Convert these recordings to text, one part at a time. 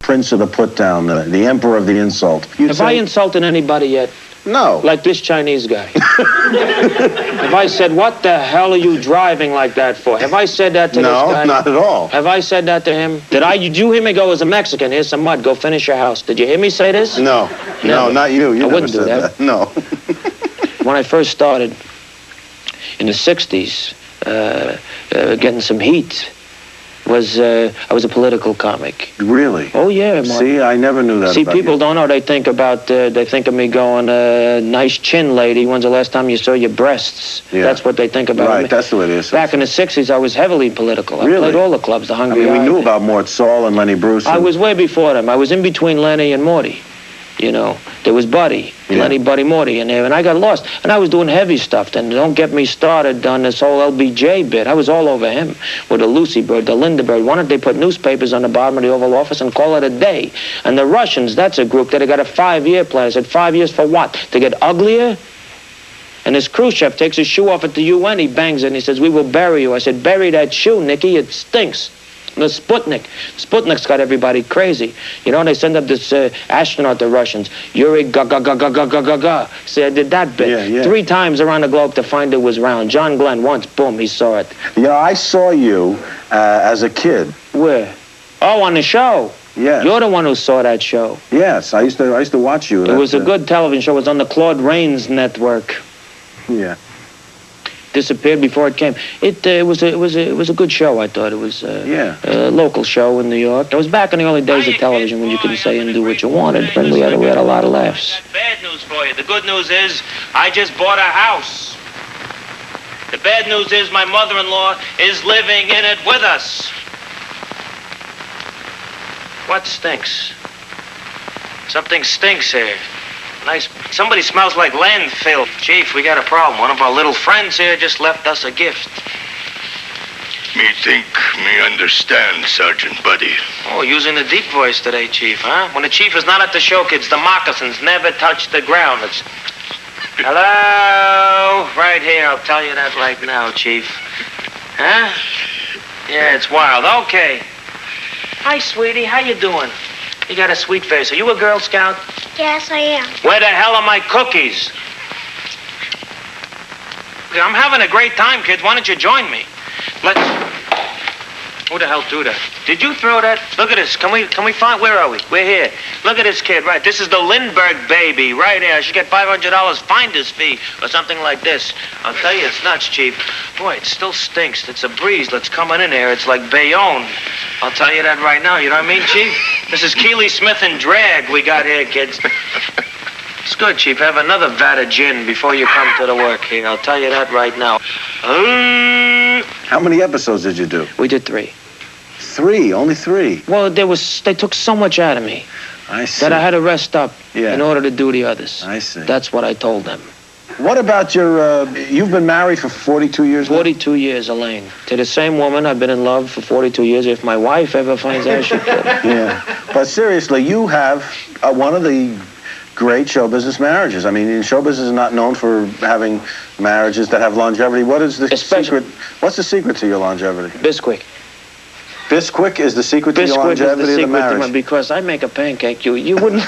prince of the put-down, the emperor of the insult. Have I insulted anybody yet? No. Like this Chinese guy. Have I said, what the hell are you driving like that for? Have I said that to this guy? No, not at all. Have I said that to him? Did you hear me go, as a Mexican, here's some mud, go finish your house? Did you hear me say this? No. Never. No, not you. You I wouldn't do that. No. When I first started in the 60s, getting some heat, I was a political comic. Really? Oh, yeah. Mark. See, I never knew that. See, about people you. don't know. They think of me going, nice chin, lady. When's the last time you saw your breasts? Yeah. That's what they think about me. Right, that's the way it is. Back in the 60s, I was heavily political. I played all the clubs, the Hungry we Eye. knew about Mort Saul and Lenny Bruce. I was way before them. I was in between Lenny and Morty. You know, there was Buddy, Lenny, Buddy, Morty in there, and I got lost. And I was doing heavy stuff then. Don't get me started on this whole LBJ bit. I was all over him with the Lucy Bird, the Linda Bird. Why don't they put newspapers on the bottom of the Oval Office and call it a day? And the Russians, that's a group that had got a 5-year plan. I said, 5 years for what? To get uglier? And this Khrushchev takes his shoe off at the UN, he bangs it, and he says, we will bury you. I said, bury that shoe, Nicky, it stinks. The Sputnik's got everybody crazy. You know, they send up this astronaut, the Russians, Yuri Gagaga. See, I did that bit. Yeah. 3 times around the globe to find it was round. John Glenn, once, boom, he saw it. Yeah, I saw you as a kid. Where? Oh, on the show. Yes. You're the one who saw that show. Yes, I used to watch you. It was a good television show. It was on the Claude Rains network. Yeah. Disappeared before it came. It was a good show. I thought it was a local show in New York. It was back in the early days of television when you could say and do what you wanted, and we had a lot of laughs. Bad news for you. The good news is I just bought a house. The bad news is my mother-in-law is living in it with us. What stinks? Something stinks here. Nice. Somebody smells like landfill. Chief, we got a problem. One of our little friends here just left us a gift. Me understand, Sergeant Buddy. Oh, using the deep voice today, Chief, huh? When the chief is not at the show, kids, the moccasins never touch the ground. It's... Hello? Right here, I'll tell you that right now, Chief. Huh? Yeah, it's wild. Okay. Hi, sweetie. How you doing? You got a sweet face. Are you a Girl Scout? Yes, I am. Where the hell are my cookies? I'm having a great time, kids. Why don't you join me? Let's... Who the hell threw that? Did you throw that? Look at this. Can we find... Where are we? We're here. Look at this kid, right? This is the Lindbergh baby, right here. She get $500 finder's fee or something like this. I'll tell you, it's nuts, Chief. Boy, it still stinks. It's a breeze that's coming in here. It's like Bayonne. I'll tell you that right now. You know what I mean, Chief? This is Keeley Smith and Drag we got here, kids. It's good, Chief. Have another vat of gin before you come to the work here. I'll tell you that right now. How many episodes did you do? We did 3. 3? Only 3? Well, they took so much out of me. I see. That I had to rest up Yeah. in order to do the others. I see. That's what I told them. What about your... you've been married for 42 years now? 42 years, Elaine. To the same woman. I've been in love for 42 years. If my wife ever finds out, she could. Yeah. But seriously, you have one of the great show business marriages. I mean, show business is not known for having marriages that have longevity. What is the secret? What's the secret to your longevity? Bisquick. Bisquick is the secret to your longevity of the marriage? Because I make a pancake. You wouldn't...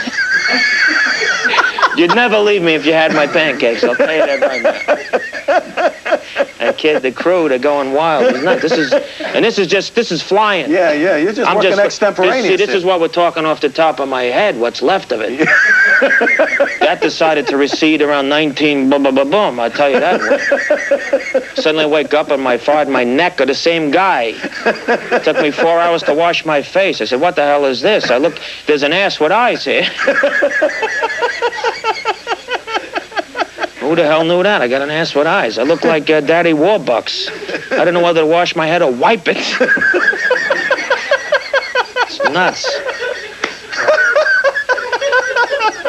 You'd never leave me if you had my pancakes. I'll tell you that right now. That kid, the crew, they're going wild. This is flying. Yeah, you're just working extemporaneous. See, this is what we're talking off the top of my head, what's left of it. That decided to recede around 19, boom, I tell you that one. Suddenly I wake up and my forehead and my neck are the same guy. It took me 4 hours to wash my face. I said, what the hell is this? I look, there's an ass with eyes here. Who the hell knew that? I got an ass with eyes. I look like Daddy Warbucks. I didn't know whether to wash my head or wipe it. It's nuts.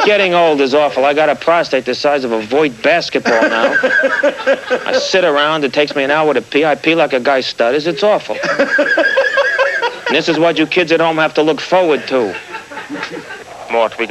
Getting old is awful. I got a prostate the size of a Voight basketball now. I sit around. It takes me an hour to pee. I pee like a guy stutters. It's awful. And this is what you kids at home have to look forward to. Mort, we got...